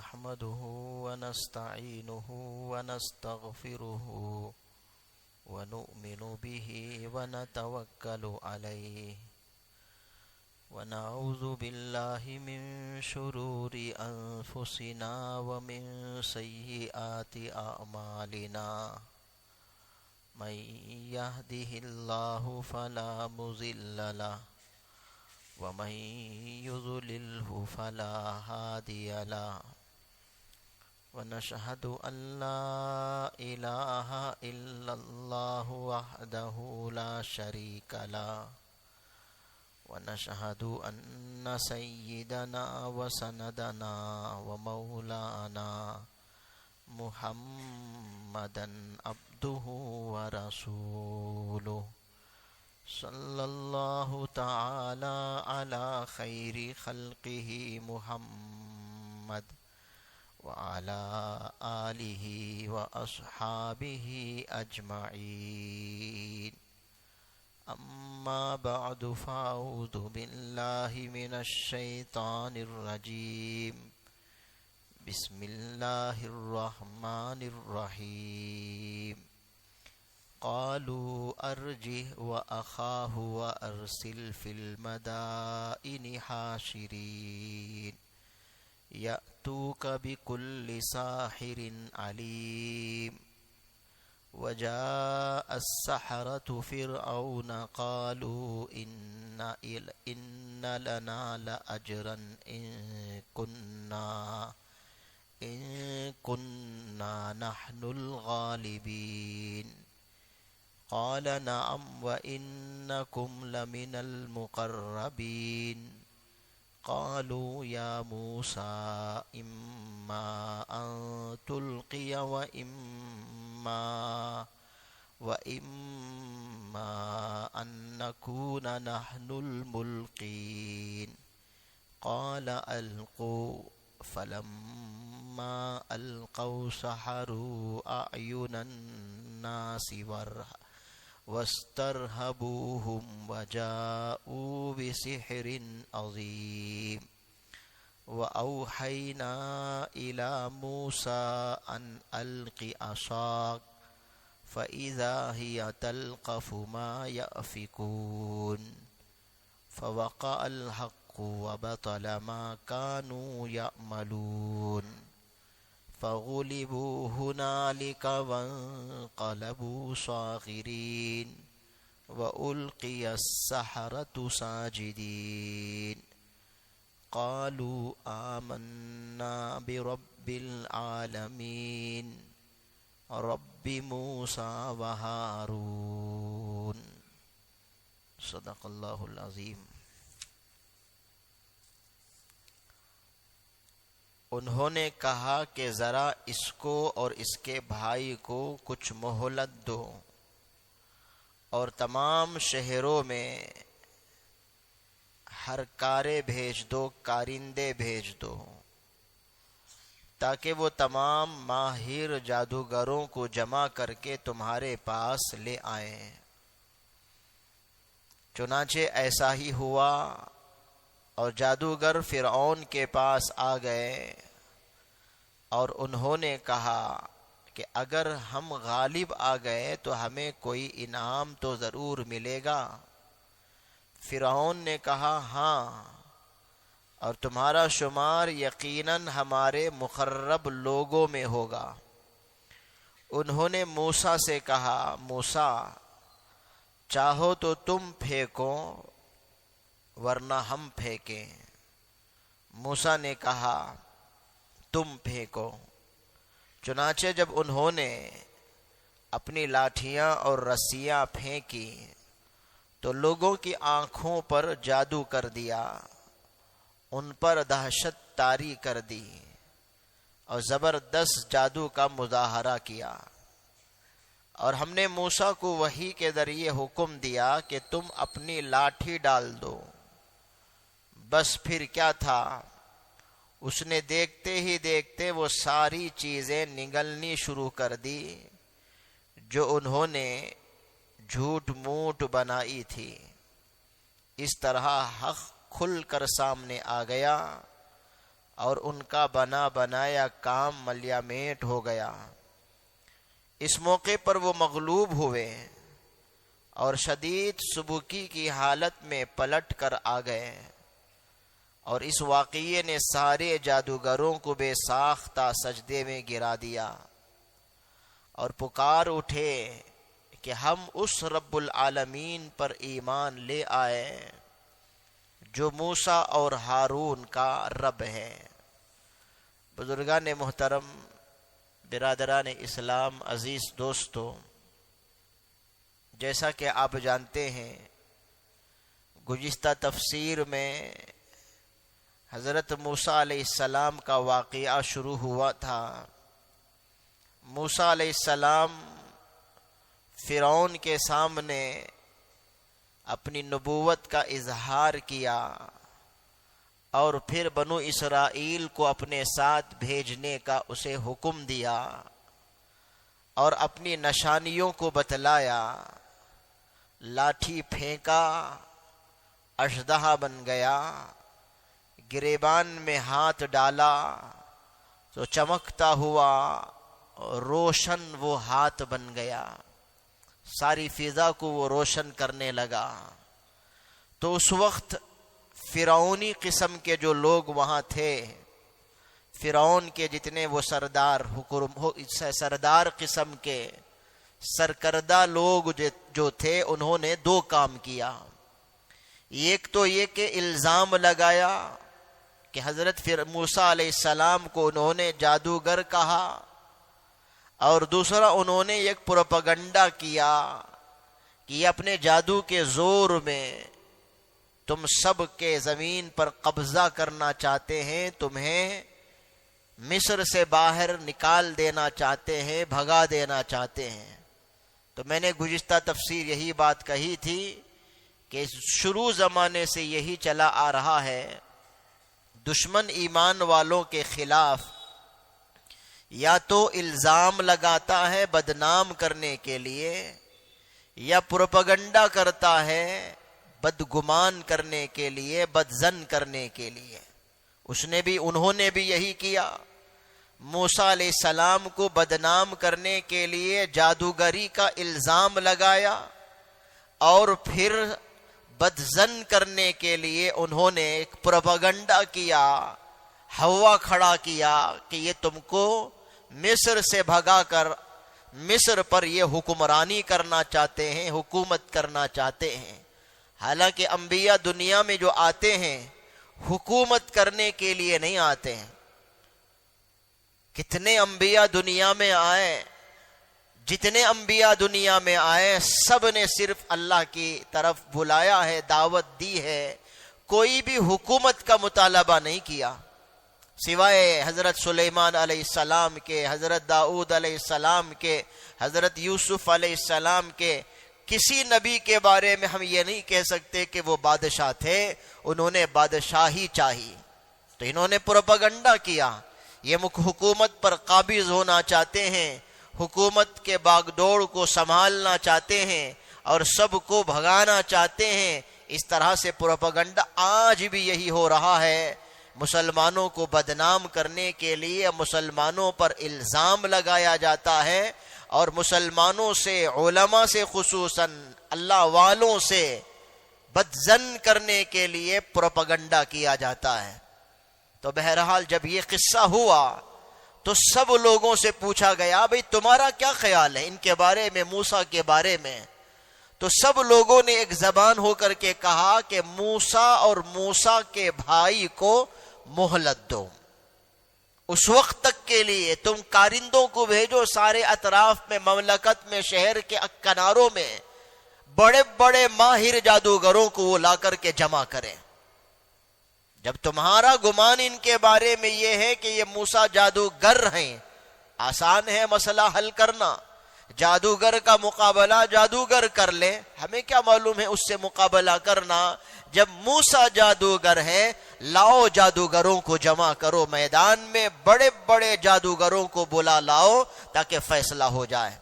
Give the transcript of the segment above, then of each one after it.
نحمده ونستعينه ونستغفره ونؤمن به ونتوكل عليه ونعوذ بالله من شرور أنفسنا ومن سيئات أعمالنا من يهده الله فلا مضل له ومن يضلله فلا هادي له ونشهد أن لا إله إلا الله وحده لا شريك له ونشهد أن سيدنا وسندنا ومولانا محمدا عبده ورسوله صلى الله تعالى على خير خلقه محمد وعلى آله وأصحابه أجمعين أما بعد فأعوذ بالله من الشيطان الرجيم بسم الله الرحمن الرحيم قالوا أرجه وأخاه وأرسل في المدائن حاشرين يأتوك بكل ساحر عليم وجاء السحرة فرعون قالوا إن لنا لأجرا إن كنا نحن الغالبين قال نعم وإنكم لمن المقربين قالوا يا موسى إما أن تلقي وإما أن نكون نحن الملقين قال ألقوا فلما ألقوا سحروا أعين الناس واسترهبوهم وجاءوا بسحر عظيم وأوحينا إلى موسى أن ألق عصاك فإذا هي تلقف ما يأفكون فوقع الحق وبطل ما كانوا يعملون فغلبوا هنالك وانقلبوا صاغرين وألقي السحرة ساجدين قالوا آمنا برب العالمين رب موسى وهارون صدق اللہ العظیم۔ انہوں نے کہا کہ ذرا اس کو اور اس کے بھائی کو کچھ مہلت دو اور تمام شہروں میں ہر کارے بھیج دو، کارندے بھیج دو تاکہ وہ تمام ماہر جادوگروں کو جمع کر کے تمہارے پاس لے آئیں۔ چنانچہ ایسا ہی ہوا اور جادوگر فرعون کے پاس آ گئے اور انہوں نے کہا کہ اگر ہم غالب آ گئے تو ہمیں کوئی انعام تو ضرور ملے گا۔ فرعون نے کہا ہاں، اور تمہارا شمار یقیناً ہمارے مقرب لوگوں میں ہوگا۔ انہوں نے موسیٰ سے کہا موسیٰ چاہو تو تم پھینکو ورنہ ہم پھینکیں۔ موسیٰ نے کہا تم پھینکو۔ چنانچہ جب انہوں نے اپنی لاٹھیاں اور رسیاں پھینکی تو لوگوں کی آنکھوں پر جادو کر دیا، ان پر دہشت طاری کر دی اور زبردست جادو کا مظاہرہ کیا۔ اور ہم نے موسیٰ کو وحی کے ذریعے حکم دیا کہ تم اپنی لاٹھی ڈال دو۔ بس پھر کیا تھا، اس نے دیکھتے ہی دیکھتے وہ ساری چیزیں نگلنی شروع کر دی جو انہوں نے جھوٹ موٹ بنائی تھی۔ اس طرح حق کھل کر سامنے آ گیا اور ان کا بنا بنایا کام ملیا میٹ ہو گیا۔ اس موقع پر وہ مغلوب ہوئے اور شدید سبکی کی حالت میں پلٹ کر آ گئے، اور اس واقعے نے سارے جادوگروں کو بے ساختہ سجدے میں گرا دیا اور پکار اٹھے کہ ہم اس رب العالمین پر ایمان لے آئے جو موسیٰ اور ہارون کا رب ہے۔ بزرگان محترم، برادران اسلام، عزیز دوستو، جیسا کہ آپ جانتے ہیں گزشتہ تفسیر میں حضرت موسیٰ علیہ السلام کا واقعہ شروع ہوا تھا۔ موسیٰ علیہ السلام فرعون کے سامنے اپنی نبوت کا اظہار کیا اور پھر بنو اسرائیل کو اپنے ساتھ بھیجنے کا اسے حکم دیا اور اپنی نشانیوں کو بتلایا۔ لاٹھی پھینکا، اژدہا بن گیا، گریبان میں ہاتھ ڈالا تو چمکتا ہوا روشن وہ ہاتھ بن گیا، ساری فضا کو وہ روشن کرنے لگا۔ تو اس وقت فرعونی قسم کے جو لوگ وہاں تھے، فرعون کے جتنے وہ سردار قسم کے سرکردہ لوگ جو تھے، انہوں نے دو کام کیا۔ ایک تو یہ کہ الزام لگایا کہ حضرت موسیٰ علیہ السلام کو انہوں نے جادوگر کہا، اور دوسرا انہوں نے ایک پروپیگنڈا کیا کہ یہ اپنے جادو کے زور میں تم سب کے زمین پر قبضہ کرنا چاہتے ہیں، تمہیں مصر سے باہر نکال دینا چاہتے ہیں، بھگا دینا چاہتے ہیں۔ تو میں نے گزشتہ تفسیر یہی بات کہی تھی کہ شروع زمانے سے یہی چلا آ رہا ہے، دشمن ایمان والوں کے خلاف یا تو الزام لگاتا ہے بدنام کرنے کے لیے، یا پروپیگنڈا کرتا ہے بدگمان کرنے کے لیے، بدظن کرنے کے لیے۔ انہوں نے بھی یہی کیا، موسیٰ علیہ السلام کو بدنام کرنے کے لیے جادوگری کا الزام لگایا، اور پھر بدظن کرنے کے لیے انہوں نے ایک پروپیگنڈا کیا، ہوا کھڑا کیا کہ یہ تم کو مصر سے بھگا کر مصر پر یہ حکمرانی کرنا چاہتے ہیں، حکومت کرنا چاہتے ہیں۔ حالانکہ انبیاء دنیا میں جو آتے ہیں حکومت کرنے کے لیے نہیں آتے ہیں۔ کتنے انبیاء دنیا میں آئے، جتنے انبیاء دنیا میں آئے سب نے صرف اللہ کی طرف بلایا ہے، دعوت دی ہے، کوئی بھی حکومت کا مطالبہ نہیں کیا، سوائے حضرت سلیمان علیہ السلام کے، حضرت داؤد علیہ السلام کے، حضرت یوسف علیہ السلام کے۔ کسی نبی کے بارے میں ہم یہ نہیں کہہ سکتے کہ وہ بادشاہ تھے، انہوں نے بادشاہی چاہی۔ تو انہوں نے پروپیگنڈا کیا، یہ حکومت پر قابض ہونا چاہتے ہیں، حکومت کے باغ دوڑ کو سنبھالنا چاہتے ہیں اور سب کو بھگانا چاہتے ہیں۔ اس طرح سے پروپیگنڈا آج بھی یہی ہو رہا ہے، مسلمانوں کو بدنام کرنے کے لیے مسلمانوں پر الزام لگایا جاتا ہے، اور مسلمانوں سے، علماء سے، خصوصاً اللہ والوں سے بدظن کرنے کے لیے پروپیگنڈا کیا جاتا ہے۔ تو بہرحال جب یہ قصہ ہوا تو سب لوگوں سے پوچھا گیا، بھئی تمہارا کیا خیال ہے ان کے بارے میں، موسیٰ کے بارے میں؟ تو سب لوگوں نے ایک زبان ہو کر کے کہا کہ موسیٰ اور موسیٰ کے بھائی کو مہلت دو، اس وقت تک کے لیے تم کارندوں کو بھیجو سارے اطراف میں، مملکت میں، شہر کے کناروں میں بڑے بڑے ماہر جادوگروں کو وہ لا کر کے جمع کریں۔ جب تمہارا گمان ان کے بارے میں یہ ہے کہ یہ موسیٰ جادوگر ہیں، آسان ہے مسئلہ حل کرنا، جادوگر کا مقابلہ جادوگر کر لے، ہمیں کیا معلوم ہے اس سے مقابلہ کرنا۔ جب موسیٰ جادوگر ہے، لاؤ جادوگروں کو جمع کرو میدان میں، بڑے بڑے جادوگروں کو بلا لاؤ تاکہ فیصلہ ہو جائے۔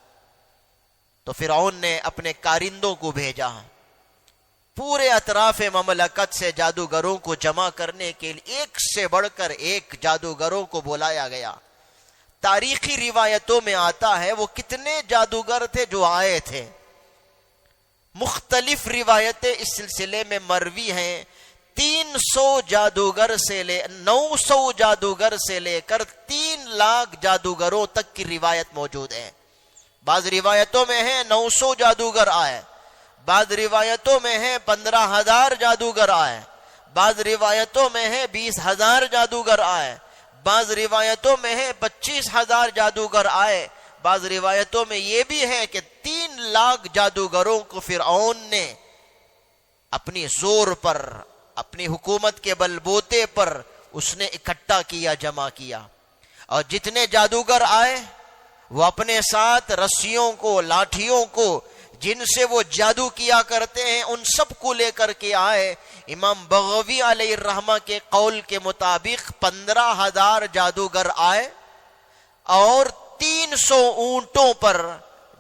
تو فرعون نے اپنے کارندوں کو بھیجا، پورے اطراف مملکت سے جادوگروں کو جمع کرنے کے لیے ایک سے بڑھ کر ایک جادوگروں کو بلایا گیا. تاریخی روایتوں میں آتا ہے وہ کتنے جادوگر تھے جو آئے تھے. مختلف روایتیں اس سلسلے میں مروی ہیں. 300 جادوگر سے 900 جادوگر سے لے کر 3 لاکھ جادوگروں تک کی روایت موجود ہے. بعض روایتوں میں ہے 900 جادوگر آئے, بعض روایتوں میں ہے 15,000 جادوگر آئے, بعض روایتوں میں ہے 20,000 جادوگر آئے, بعض روایتوں میں ہے 25,000 جادوگر آئے. بعض روایتوں میں یہ بھی ہے کہ 3 لاکھ جادوگروں کو فرعون نے اپنی زور پر, اپنی حکومت کے بلبوتے پر اس نے اکٹھا کیا, جمع کیا. اور جتنے جادوگر آئے وہ اپنے ساتھ رسیوں کو, لاٹھیوں کو, جن سے وہ جادو کیا کرتے ہیں, ان سب کو لے کر کے آئے. امام بغوی علیہ الرحمہ کے قول کے مطابق 15,000 جادوگر آئے اور 300 اونٹوں پر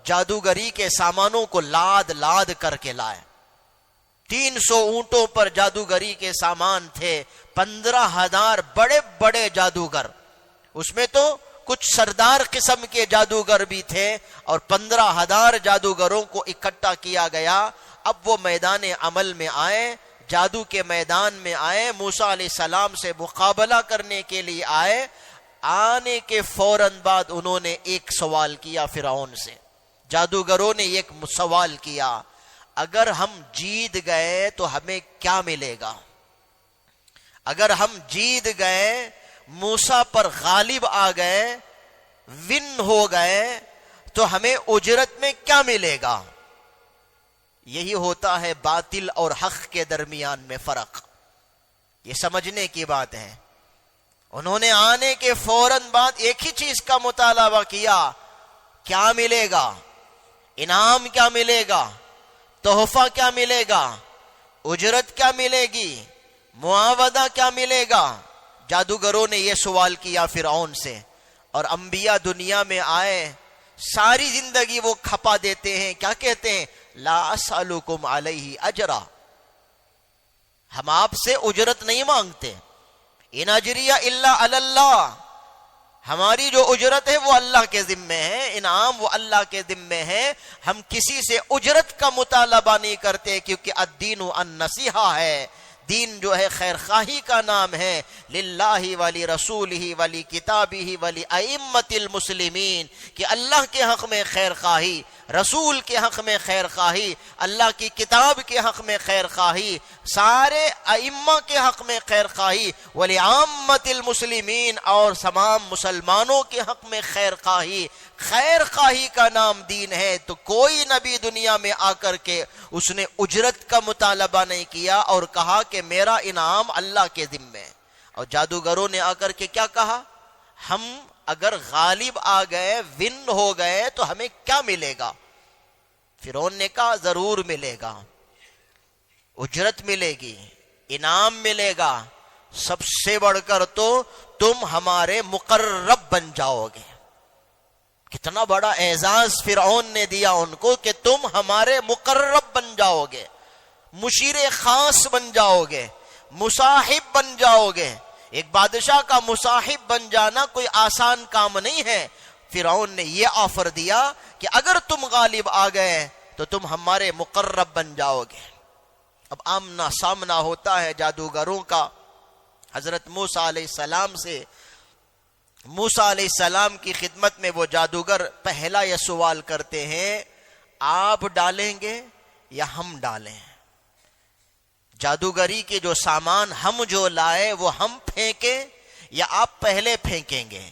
جادوگری کے سامانوں کو لاد لاد کر کے لائے. 300 اونٹوں پر جادوگری کے سامان تھے. 15,000 بڑے بڑے جادوگر, اس میں تو کچھ سردار قسم کے جادوگر بھی تھے, اور 15,000 جادوگروں کو اکٹھا کیا گیا. اب وہ میدان عمل میں آئے, جادو کے میدان میں آئے, موسیٰ علیہ السلام سے مقابلہ کرنے کے لیے آئے. آنے کے فوراً بعد انہوں نے ایک سوال کیا فرعون سے. جادوگروں نے ایک سوال کیا, اگر ہم جیت گئے تو ہمیں کیا ملے گا؟ اگر ہم جیت گئے, موسیٰ پر غالب آ گئے, ون ہو گئے, تو ہمیں اجرت میں کیا ملے گا؟ یہی ہوتا ہے باطل اور حق کے درمیان میں فرق. یہ سمجھنے کی بات ہے. انہوں نے آنے کے فوراً بعد ایک ہی چیز کا مطالبہ کیا, کیا ملے گا؟ انعام کیا ملے گا؟ تحفہ کیا ملے گا؟ اجرت کیا ملے گی؟ معاوضہ کیا ملے گا؟ جادوگروں نے یہ سوال کیا فرعون سے. اور انبیاء دنیا میں آئے, ساری زندگی وہ کھپا دیتے ہیں, کیا کہتے ہیں؟ لا اسألکم علیہ اجرا, ہم آپ سے اجرت نہیں مانگتے. ان اجریہ الا علی اللہ, ہماری جو اجرت ہے وہ اللہ کے ذمے ہے, انعام وہ اللہ کے ذمے ہے. ہم کسی سے اجرت کا مطالبہ نہیں کرتے, کیونکہ الدین النصیحہ ہے. دین جو ہے خیر خواہی کا نام ہے. للہ ولی رسولہ ولی کتابہ ولی ائمۃ المسلمین, کہ اللہ کے حق میں خیر خواہی, رسول کے حق میں خیر خواہی, اللہ کی کتاب کے حق میں خیر خواہی, سارے ائمہ کے حق میں خیر خواہی, ولی عامۃ المسلمین, اور تمام مسلمانوں کے حق میں خیر خواہی. خیر خواہی کا نام دین ہے. تو کوئی نبی دنیا میں آ کر کے اس نے اجرت کا مطالبہ نہیں کیا اور کہا کہ میرا انعام اللہ کے ذمے. اور جادوگروں نے آ کر کے کیا کہا؟ ہم اگر غالب آ گئے, ون ہو گئے, تو ہمیں کیا ملے گا؟ فرعون نے کہا ضرور ملے گا, اجرت ملے گی, انعام ملے گا, سب سے بڑھ کر تو تم ہمارے مقرب بن جاؤ گے. کتنا بڑا اعزاز فرعون نے دیا ان کو کہ تم ہمارے مقرب بن جاؤ گے, مشیر خاص بن جاؤ گے, مصاحب بن جاؤ گے. ایک بادشاہ کا مصاحب بن جانا کوئی آسان کام نہیں ہے. فرعون نے یہ آفر دیا کہ اگر تم غالب آ گئے تو تم ہمارے مقرب بن جاؤ گے. اب آمنا سامنا ہوتا ہے جادوگروں کا حضرت موسیٰ علیہ السلام سے. موسیٰ علیہ السلام کی خدمت میں وہ جادوگر پہلا یہ سوال کرتے ہیں, آپ ڈالیں گے یا ہم ڈالیں؟ جادوگری کے جو سامان ہم جو لائے وہ ہم پھینکیں یا آپ پہلے پھینکیں گے؟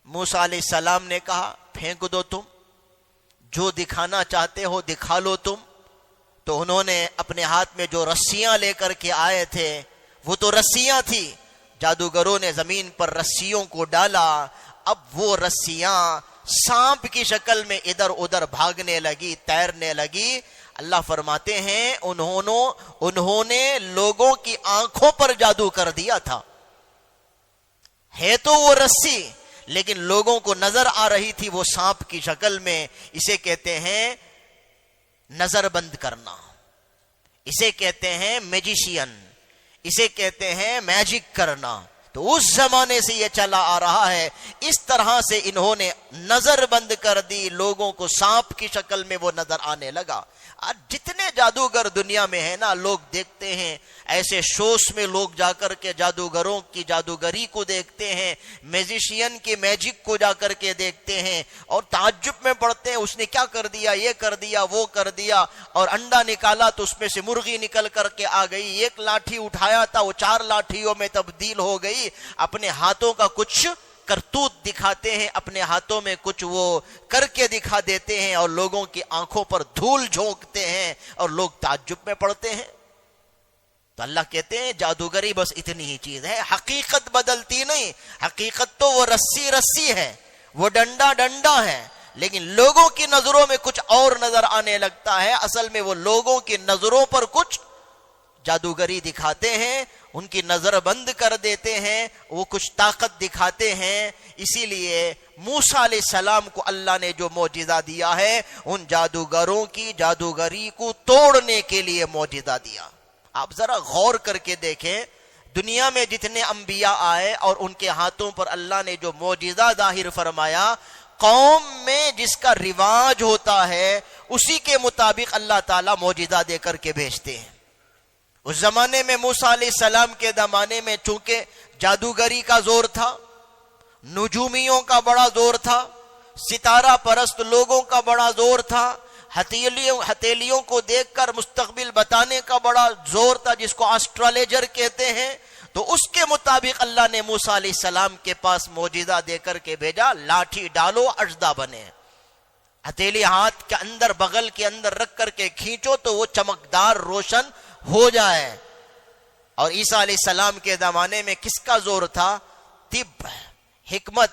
موسیٰ علیہ السلام نے کہا پھینک دو, تم جو دکھانا چاہتے ہو دکھا لو تم. تو انہوں نے اپنے ہاتھ میں جو رسیاں لے کر کے آئے تھے وہ تو رسیاں تھی. جادوگروں نے زمین پر رسیوں کو ڈالا. اب وہ رسیاں سانپ کی شکل میں ادھر ادھر بھاگنے لگی, تیرنے لگی. اللہ فرماتے ہیں انہوں نے لوگوں کی آنکھوں پر جادو کر دیا تھا. ہے تو وہ رسی لیکن لوگوں کو نظر آ رہی تھی وہ سانپ کی شکل میں. اسے کہتے ہیں نظر بند کرنا. اسے کہتے ہیں میجیشین، اسے کہتے ہیں میجک کرنا. تو اس زمانے سے یہ چلا آ رہا ہے. اس طرح سے انہوں نے نظر بند کر دی، لوگوں کو سانپ کی شکل میں وہ نظر آنے لگا. آج جتنے جادوگر دنیا میں ہیں نا، لوگ دیکھتے ہیں ایسے شوز میں لوگ جا کر کے جادوگروں کی جادوگری کو دیکھتے ہیں، میجیشین کی میجک کو جا کر کے دیکھتے ہیں اور تعجب میں پڑتے ہیں اس نے کیا کر دیا، یہ کر دیا، وہ کر دیا. اور انڈا نکالا تو اس میں سے مرغی نکل کر کے آ گئی. ایک لاٹھی اٹھایا تھا وہ 4 لاٹھیوں میں تبدیل ہو گئی. اپنے ہاتھوں کا کچھ کرتوت دکھاتے ہیں، اپنے ہاتھوں میں کچھ وہ کر کے دکھا دیتے ہیں اور لوگوں کی آنکھوں پر دھول جھونکتے ہیں اور لوگ تعجب میں پڑتے ہیں. تو اللہ کہتے ہیں جادوگری بس اتنی ہی چیز ہے، حقیقت بدلتی نہیں. حقیقت تو وہ رسی رسی ہے، وہ ڈنڈا ڈنڈا ہے، لیکن لوگوں کی نظروں میں کچھ اور نظر آنے لگتا ہے. اصل میں وہ لوگوں کی نظروں پر کچھ جادوگری دکھاتے ہیں، ان کی نظر بند کر دیتے ہیں، وہ کچھ طاقت دکھاتے ہیں. اسی لیے موسیٰ علیہ السلام کو اللہ نے جو معجزہ دیا ہے، ان جادوگروں کی جادوگری کو توڑنے کے لیے معجزہ دیا. آپ ذرا غور کر کے دیکھیں، دنیا میں جتنے انبیاء آئے اور ان کے ہاتھوں پر اللہ نے جو معجزہ ظاہر فرمایا، قوم میں جس کا رواج ہوتا ہے اسی کے مطابق اللہ تعالیٰ معجزہ دے کر کے بھیجتے ہیں. اس زمانے میں موسیٰ علیہ السلام کے زمانے میں چونکہ جادوگری کا زور تھا، نجومیوں کا بڑا زور تھا، ستارہ پرست لوگوں کا بڑا زور تھا، ہتھیلیوں کو دیکھ کر مستقبل بتانے کا بڑا زور تھا، جس کو ایسٹرالوجر کہتے ہیں. تو اس کے مطابق اللہ نے موسیٰ علیہ السلام کے پاس معجزہ دے کر کے بھیجا. لاٹھی ڈالو اژدھا بنے، ہتھیلی ہاتھ کے اندر بغل کے اندر رکھ کر کے کھینچو تو وہ چمکدار روشن ہو جائے. اور عیسیٰ علیہ السلام کے زمانے میں کس کا زور تھا؟ طب، حکمت،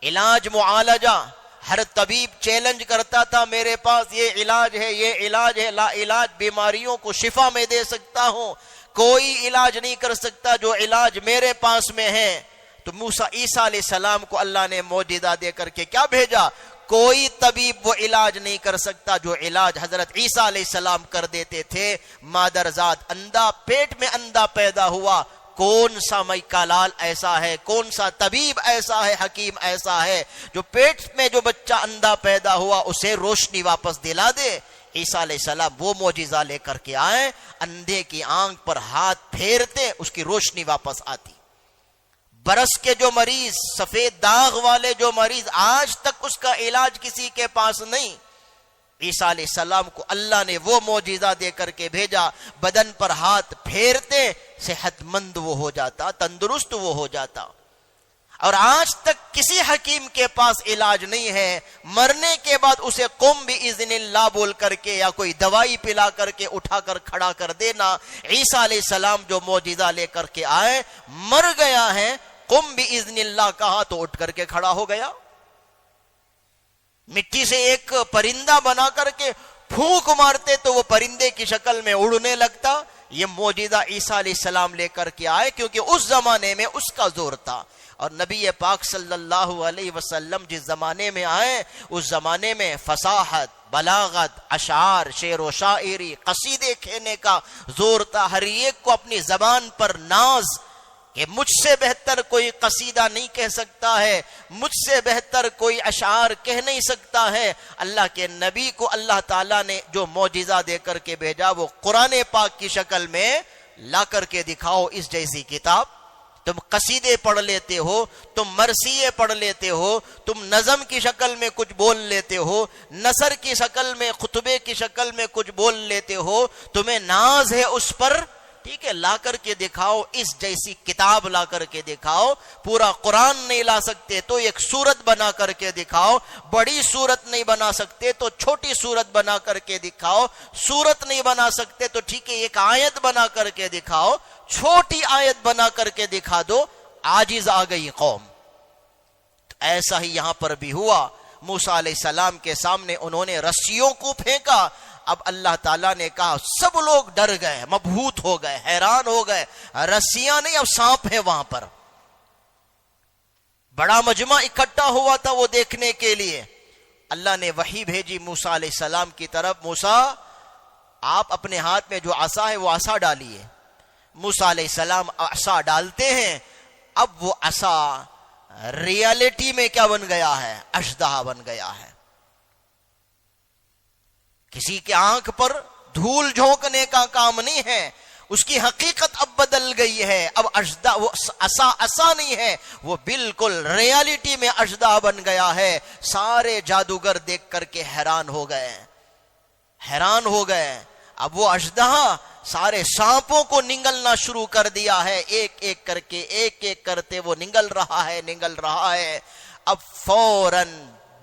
علاج، معالجہ. ہر طبیب چیلنج کرتا تھا میرے پاس یہ علاج ہے، یہ علاج ہے، لا علاج بیماریوں کو شفا میں دے سکتا ہوں، کوئی علاج نہیں کر سکتا جو علاج میرے پاس میں ہے. تو موسیٰ عیسیٰ علیہ السلام کو اللہ نے معجزہ دے کر کے کیا بھیجا؟ کوئی طبیب وہ علاج نہیں کر سکتا جو علاج حضرت عیسیٰ علیہ السلام کر دیتے تھے. مادرزاد اندھا، پیٹ میں اندھا پیدا ہوا، کون سا میکالال ایسا ہے، کون سا طبیب ایسا ہے، حکیم ایسا ہے جو پیٹ میں جو بچہ اندھا پیدا ہوا اسے روشنی واپس دلا دے؟ عیسیٰ علیہ السلام وہ معجزہ لے کر کے آئے، اندھے کی آنکھ پر ہاتھ پھیرتے اس کی روشنی واپس آتی. برس کے جو مریض، سفید داغ والے جو مریض، آج تک اس کا علاج کسی کے پاس نہیں. عیسیٰ علیہ السلام کو اللہ نے وہ معجزہ دے کر کے بھیجا، بدن پر ہاتھ پھیرتے صحت مند وہ ہو جاتا، تندرست وہ ہو جاتا. اور آج تک کسی حکیم کے پاس علاج نہیں ہے، مرنے کے بعد اسے قم باذن اللہ بول کر کے یا کوئی دوائی پلا کر کے اٹھا کر کھڑا کر دینا. عیسیٰ علیہ السلام جو معجزہ لے کر کے آئے، مر گیا ہے، قم باذن اللہ کہا تو اٹھ کر کے کھڑا ہو گیا. مٹی سے ایک پرندہ بنا کر کے پھونک مارتے تو وہ پرندے کی شکل میں اڑنے لگتا. یہ معجزہ عیسیٰ علیہ السلام لے کر کے آئے کیونکہ اس زمانے میں اس کا زور تھا. اور نبی پاک صلی اللہ علیہ وسلم جس زمانے میں آئے اس زمانے میں فصاحت، بلاغت، اشعار، شعر و شاعری، قصیدے کہنے کا زور تھا. ہر ایک کو اپنی زبان پر ناز کہ مجھ سے بہتر کوئی قصیدہ نہیں کہہ سکتا ہے، مجھ سے بہتر کوئی اشعار کہہ نہیں سکتا ہے. اللہ کے نبی کو اللہ تعالیٰ نے جو معجزہ دے کر کے بھیجا وہ قرآن پاک کی شکل میں لا کر کے دکھاؤ اس جیسی کتاب. تم قصیدے پڑھ لیتے ہو، تم مرثیے پڑھ لیتے ہو، تم نظم کی شکل میں کچھ بول لیتے ہو، نثر کی شکل میں، خطبے کی شکل میں کچھ بول لیتے ہو، تمہیں ناز ہے اس پر، ٹھیک ہے، لا کر کے دکھاؤ اس جیسی کتاب لا کر کے دکھاؤ. پورا قرآن نہیں لا سکتے تو ایک سورت بنا کر کے دکھاؤ، بڑی سورت نہیں بنا سکتے تو چھوٹی سورت بنا کر کے دکھاؤ، سورت نہیں بنا سکتے تو ٹھیک ہے ایک آیت بنا کر کے دکھاؤ، چھوٹی آیت بنا کر کے دکھا دو. عاجز آ گئی قوم. ایسا ہی یہاں پر بھی ہوا. موسیٰ علیہ السلام کے سامنے انہوں نے رسیوں کو پھینکا. اب اللہ تعالیٰ نے کہا سب لوگ ڈر گئے، مبہوت ہو گئے، حیران ہو گئے. رسیاں نہیں، اب سانپ ہے وہاں پر. بڑا مجمع اکٹھا ہوا تھا وہ دیکھنے کے لیے. اللہ نے وحی بھیجی موسیٰ علیہ السلام کی طرف، موسیٰ آپ اپنے ہاتھ میں جو عصا ہے وہ عصا ڈالیے. موسیٰ علیہ السلام عصا ڈالتے ہیں. اب وہ عصا ریالٹی میں کیا بن گیا ہے؟ اژدہا بن گیا ہے. کسی کے آنکھ پر دھول جھونکنے کا کام نہیں ہے، اس کی حقیقت اب بدل گئی ہے. اب اژدہا، وہ عصا نہیں ہے، وہ بالکل ریالٹی میں اژدہا بن گیا ہے. سارے جادوگر دیکھ کر کے حیران ہو گئے. اب وہ اژدہا سارے سانپوں کو نگلنا شروع کر دیا ہے. ایک ایک کر کے، ایک ایک کرتے وہ نگل رہا ہے. اب فوراً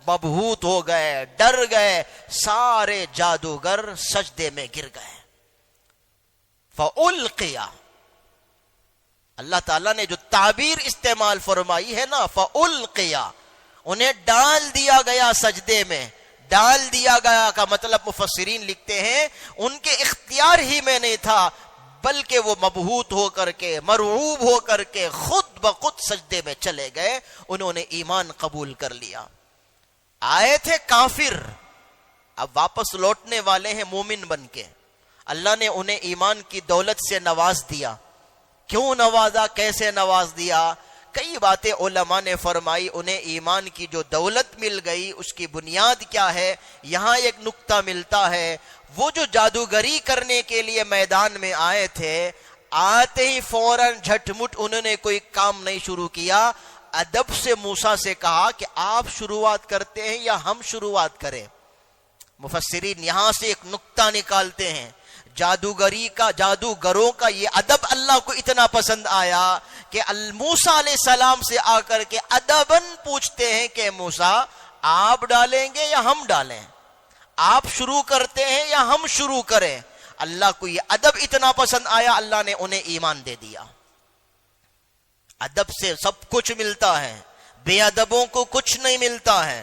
مبہوت ہو گئے، ڈر گئے. سارے جادوگر سجدے میں گر گئے. فَأُلْقِيَ، اللہ تعالیٰ نے جو تعبیر استعمال فرمائی ہے نا، فَأُلْقِيَ، انہیں ڈال دیا گیا سجدے میں. ڈال دیا گیا کا مطلب مفسرین لکھتے ہیں ان کے اختیار ہی میں نہیں تھا، بلکہ وہ مبہوت ہو کر کے، مرعوب ہو کر کے خود بخود سجدے میں چلے گئے. انہوں نے ایمان قبول کر لیا. آئے تھے کافر، اب واپس لوٹنے والے ہیں مومن بن کے. اللہ نے انہیں ایمان کی دولت سے نواز دیا. کیوں نوازا، کیسے نواز دیا؟ کئی باتیں علماء نے فرمائی. انہیں ایمان کی جو دولت مل گئی اس کی بنیاد کیا ہے؟ یہاں ایک نقطہ ملتا ہے. وہ جو جادوگری کرنے کے لیے میدان میں آئے تھے، آتے ہی فوراً جھٹ مٹ انہوں نے کوئی کام نہیں شروع کیا. ادب سے موسیٰ سے کہا کہ آپ شروعات کرتے ہیں یا ہم شروعات کریں؟ مفسرین یہاں سے ایک نقطہ نکالتے ہیں. جادوگروں کا یہ ادب اللہ کو اتنا پسند آیا کہ موسیٰ علیہ السلام سے آ کر کے ادباً پوچھتے ہیں کہ موسیٰ آپ ڈالیں گے یا ہم ڈالیں؟ آپ شروع کرتے ہیں یا ہم شروع کریں؟ اللہ کو یہ ادب اتنا پسند آیا، اللہ نے انہیں ایمان دے دیا. ادب سے سب کچھ ملتا ہے، بے ادبوں کو کچھ نہیں ملتا ہے.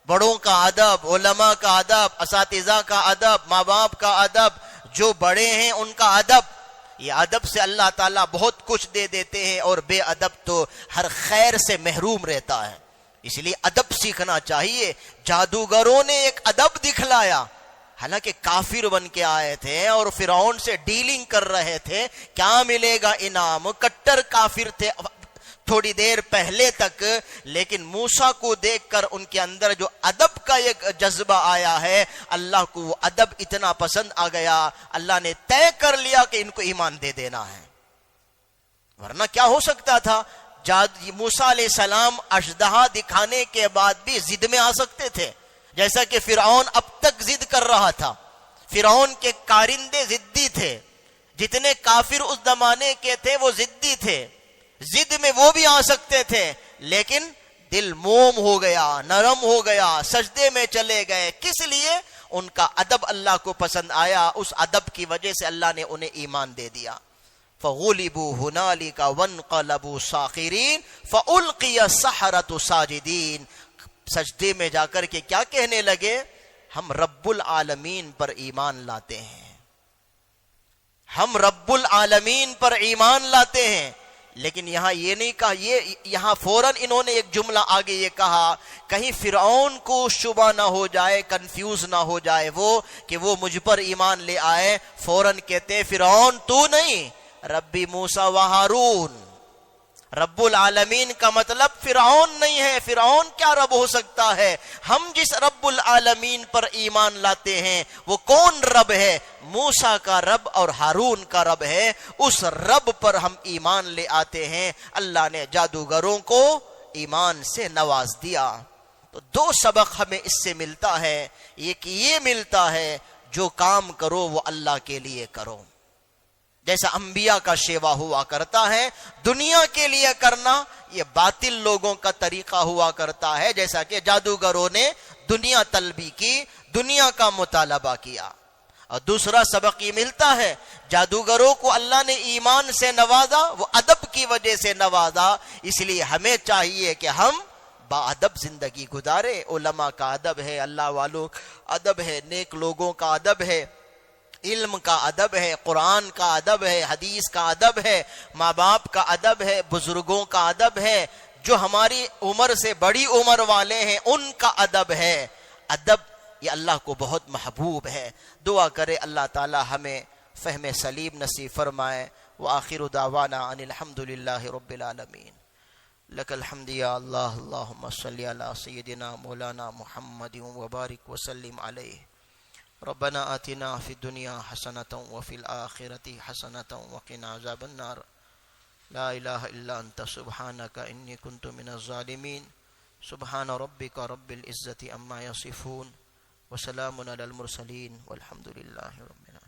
بڑوں کا ادب، علماء کا ادب، اساتذہ کا ادب، ماں باپ کا ادب، جو بڑے ہیں ان کا ادب. یہ ادب سے اللہ تعالیٰ بہت کچھ دے دیتے ہیں، اور بے ادب تو ہر خیر سے محروم رہتا ہے. اس لیے ادب سیکھنا چاہیے. جادوگروں نے ایک ادب دکھلایا، حالانکہ کافر بن کے آئے تھے اور فرعون سے ڈیلنگ کر رہے تھے. کیا ملے گا انعام؟ کٹر کافر تھے تھوڑی دیر پہلے تک، لیکن موسیٰ کو دیکھ کر ان کے اندر جو ادب کا ایک جذبہ آیا ہے، اللہ کو وہ ادب اتنا پسند آ گیا، اللہ نے طے کر لیا کہ ان کو ایمان دے دینا ہے. ورنہ کیا ہو سکتا تھا؟ موسیٰ علیہ السلام اژدہا دکھانے کے بعد بھی ضد میں آ سکتے تھے، جیسا کہ فرعون اب تک ضد کر رہا تھا. فرعون کے کارندے ضدی تھے، جتنے کافر اس زمانے کے تھے وہ ضدی تھے. ضد میں وہ بھی آ سکتے تھے، لیکن دل موم ہو گیا، نرم ہو گیا، سجدے میں چلے گئے. کس لیے؟ ان کا ادب اللہ کو پسند آیا. اس ادب کی وجہ سے اللہ نے انہیں ایمان دے دیا. فَغُلِبُوا هُنَالِكَ وَانْقَلَبُوا صَاغِرِينَ فَأُلْقِيَ السَّحَرَةُ سَاجِدِينَ. سجدے میں جا کر کے کیا کہنے لگے؟ ہم رب العالمین پر ایمان لاتے ہیں، ہم رب العالمین پر ایمان لاتے ہیں. لیکن یہاں یہ نہیں کہا، یہاں فوراً انہوں نے ایک جملہ آگے یہ کہا، کہیں فرعون کو شبہ نہ ہو جائے، کنفیوز نہ ہو جائے وہ کہ وہ مجھ پر ایمان لے آئے. فوراً کہتے فرعون تو نہیں، ربی موسیٰ و ہارون. رب العالمین کا مطلب فرعون نہیں ہے. فرعون کیا رب ہو سکتا ہے؟ ہم جس رب العالمین پر ایمان لاتے ہیں وہ کون رب ہے؟ موسیٰ کا رب اور ہارون کا رب ہے. اس رب پر ہم ایمان لے آتے ہیں. اللہ نے جادوگروں کو ایمان سے نواز دیا. تو دو سبق ہمیں اس سے ملتا ہے. ایک یہ ملتا ہے جو کام کرو وہ اللہ کے لیے کرو، جیسا انبیاء کا شیوا ہوا کرتا ہے. دنیا کے لیے کرنا یہ باطل لوگوں کا طریقہ ہوا کرتا ہے، جیسا کہ جادوگروں نے دنیا طلبی کی، دنیا کا مطالبہ کیا. اور دوسرا سبق یہ ملتا ہے، جادوگروں کو اللہ نے ایمان سے نوازا، وہ ادب کی وجہ سے نوازا. اس لیے ہمیں چاہیے کہ ہم با ادب زندگی گزارے. علماء کا ادب ہے، اللہ والوں ادب ہے، نیک لوگوں کا ادب ہے، علم کا ادب ہے، قرآن کا ادب ہے، حدیث کا ادب ہے، ماں باپ کا ادب ہے، بزرگوں کا ادب ہے، جو ہماری عمر سے بڑی عمر والے ہیں ان کا ادب ہے. ادب یہ اللہ کو بہت محبوب ہے۔ دعا کرے اللہ تعالی ہمیں فہم سلیم نصیب فرمائے۔ وآخر دعوانا ان الحمد للہ رب العالمین۔ لک الحمد یا اللہ، اللہم صلی علی سیدنا مولانا محمد وبارک وسلم علیہ۔ ربنا آتنا فی الدنیا حسنۃ وفی الآخرۃ حسنۃ وقنا عذاب النار۔ لا الہ الا انت سبحانک انی کنت من الظالمین۔ سبحان ربک رب العزۃ عما یصفون وسلام علی المرسلین والحمد للہ رب العالمین۔